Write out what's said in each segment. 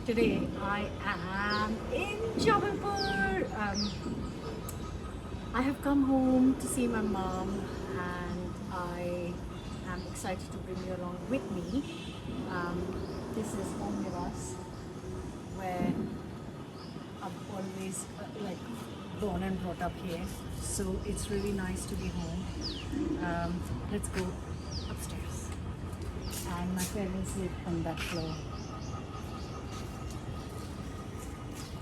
Today I am in Jabalpur. I have come home to see my mom and I am excited to bring you along with me. This is Omnibus where I've always born and brought up here, so it's really nice to be home. Let's go upstairs, and my parents live on that floor.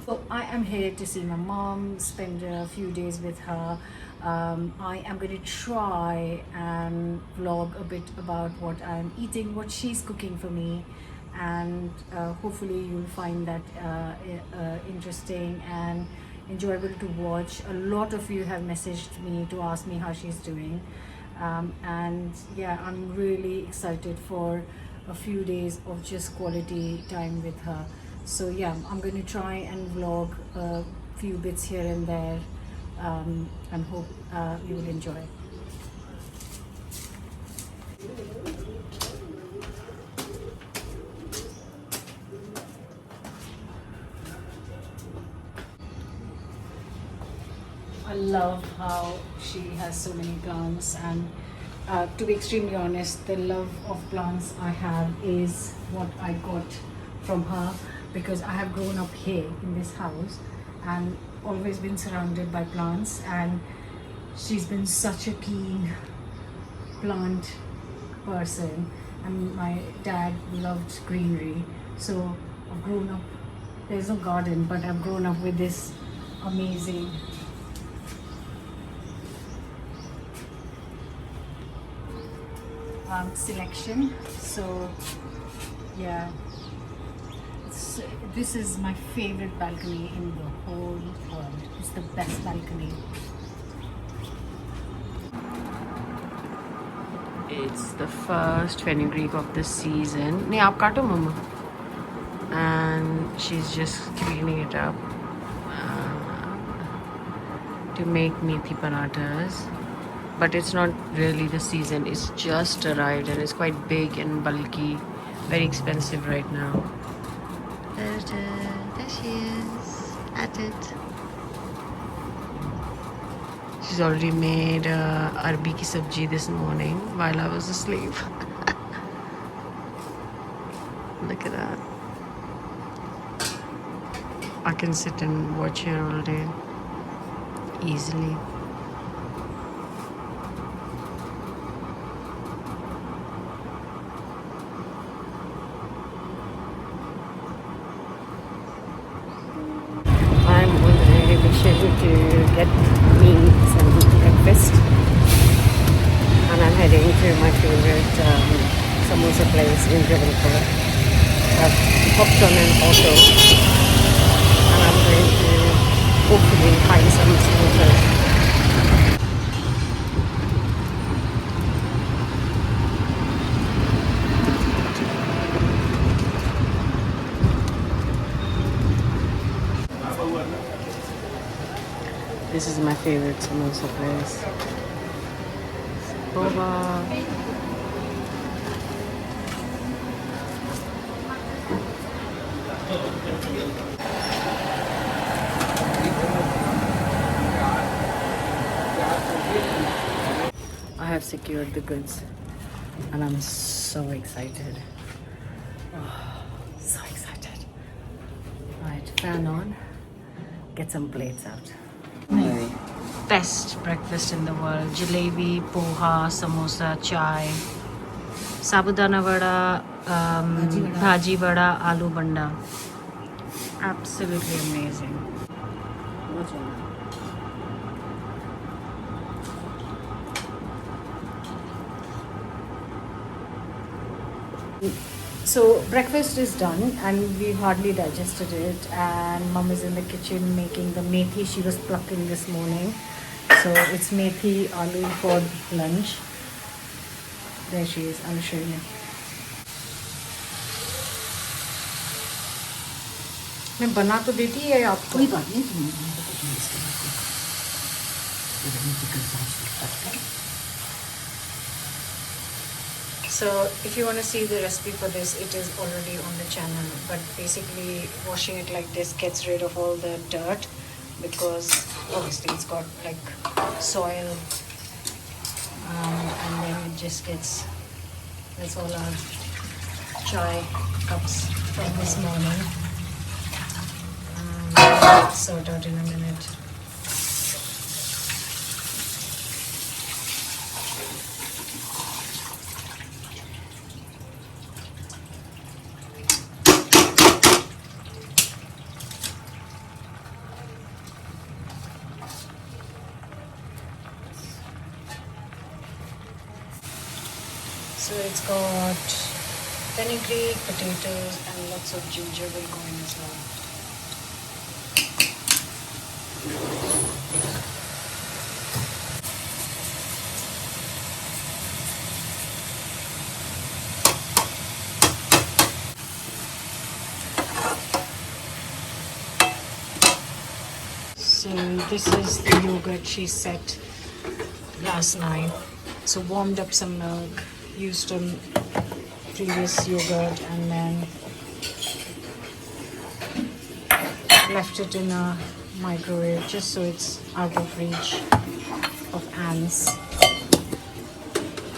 So I am here to see my mom, spend a few days with her. I am going to try and vlog a bit about what I'm eating, what she's cooking for me, and hopefully you'll find that interesting and enjoyable to watch. A lot of you have messaged me to ask me how she's doing, and yeah, I'm really excited for a few days of just quality time with her. So yeah, I'm going to try and vlog a few bits here and there, and hope you will enjoy. I love how she has so many plants, and to be extremely honest, the love of plants I have is what I got from her, because I have grown up here in this house and always been surrounded by plants, and she's been such a keen plant person, and my dad loved greenery, so I've grown up, there's no garden, but I've grown up with this amazing selection. So yeah, this is my favorite balcony in the whole world. It's the best balcony. It's the first fenugreek of the season. Nahi, aap kaato, mama. And she's just cleaning it up to make methi parathas. But it's not really the season. It's just arrived and it's quite big and bulky. Very expensive right now. There she is, at it. She's already made arbi ki sabji this morning while I was asleep. Look at that. I can sit and watch her all day easily. To get me some breakfast, and I'm heading to my favorite samosa place in Jabalpur. I've hopped on an auto and I'm going to hopefully find some samosas. This is my favorite samosa place. Boba. I have secured the goods and I'm so excited. Oh, so excited. Alright, fan on. Get some plates out. Best breakfast in the world. Jalebi, poha, samosa, chai, sabudana vada, bhaji vada, aloo banda. Absolutely amazing. So breakfast is done and we've hardly digested it, and mom is in the kitchen making the methi she was plucking this morning. So it's methi aloo for lunch. There she is, I'll show you. मैं बना तो देती है आपको, कोई बात नहीं, So if you want to see the recipe for this, it is already on the channel. But basically washing it like this gets rid of all the dirt, because obviously it's got like soil, and then it just gets, that's all our chai cups from this morning. Sort out in a minute. So it's got fenugreek, potatoes, and lots of ginger will go in as well. So this is the yogurt she set last night. So warmed up some milk, used some previous yogurt, and then left it in a microwave just so it's out of reach of ants.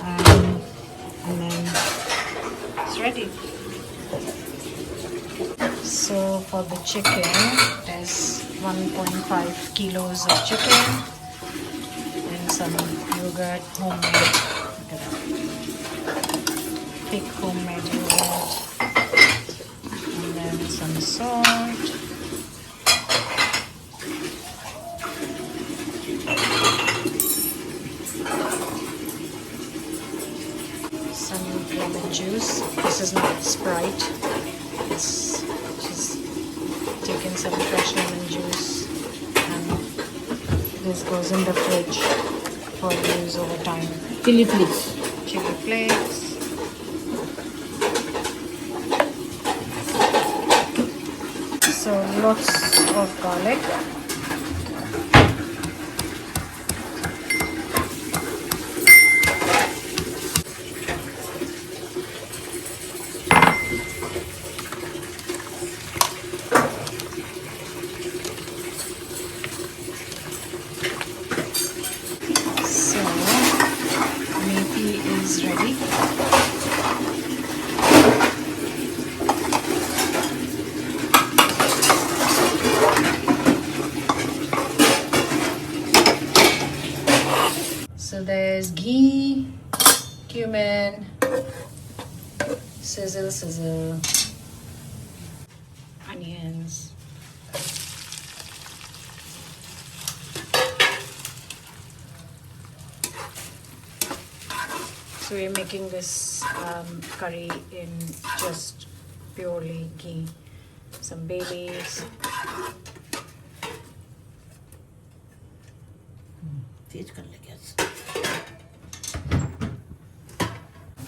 And then it's ready. So for the chicken, there's 1.5 kilos of chicken and some yogurt, homemade. Look at that. Thick homemade yogurt. And then some salt. Some lemon juice. This is not Sprite. It's just taken some fresh lemon juice, and this goes in the fridge for use over time. Chili flakes. Chili flakes. So lots of garlic. Is ready. So there's ghee, cumin, sizzle, onions. So we're making this curry in just purely ghee. Some bay leaves.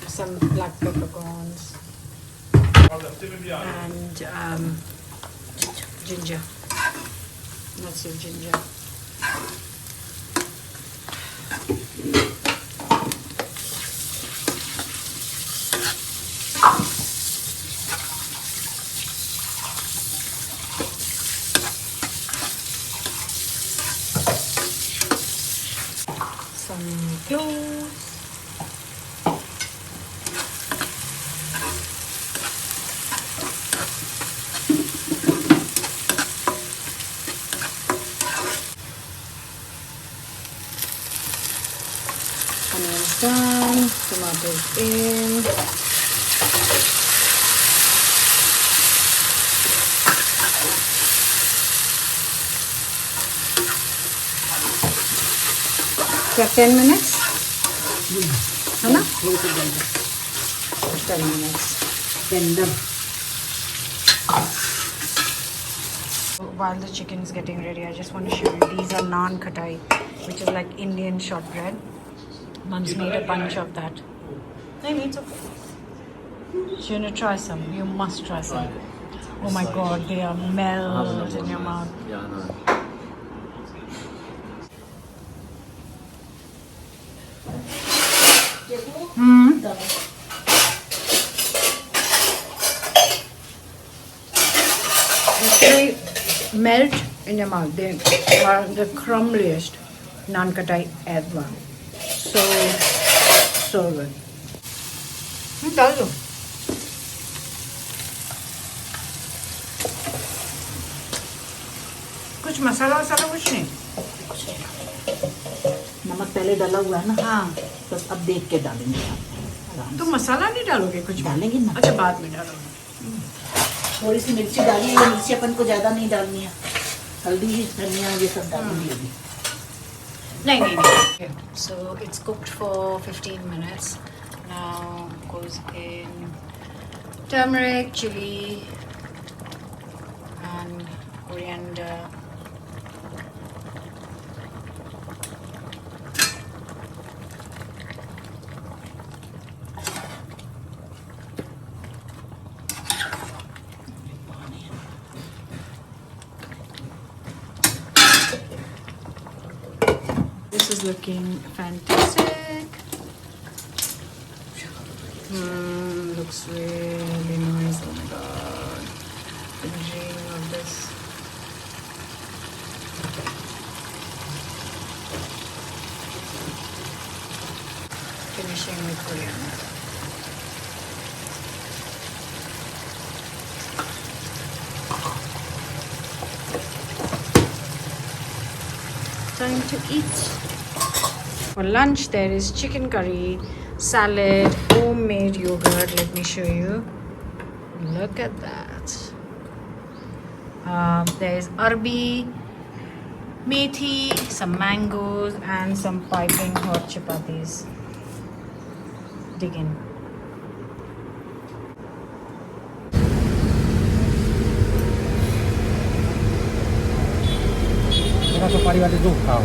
Some black peppercorns. And ginger. Lots of ginger. Some cloves. Onions done, tomatoes in. क्या 10 minutes? है ना? 10 minutes. While the chicken is getting ready, I just want to show you, these are naan khatai, which is like Indian shortbread. Mom's made a bunch of that. It's okay. So you want to try some? You must try some. Oh my god, they are melt in your mouth. Yeah, no. They melt in your mouth. They are the crumbliest naan katai ever. So good. डाल दो. कुछ मसाला वसाला कुछ नहीं. नमक पहले डाला हुआ है ना, हाँ. बस अब देख के डालेंगे आराम तो से। मसाला नहीं डालोगे कुछ? डालेंगे ना। अच्छा बाद में डालोगे. थोड़ी सी मिर्ची डाली है, मिर्ची अपन को ज्यादा नहीं डालनी है, हल्दी धनिया ये सब डालेंगे अभी। नहीं. So it's cooked for 15 minutes. Now goes in turmeric, chili, and coriander. This is looking fantastic. Looks really nice. Oh my god. The dream of this. Finishing with coriander. Time to eat. For lunch, there is chicken curry, salad, homemade yogurt. Let me show you. Look at that. There is arbi, methi, some mangoes, and some piping hot chapatis. Dig in. Suparí वाले दो खाओ।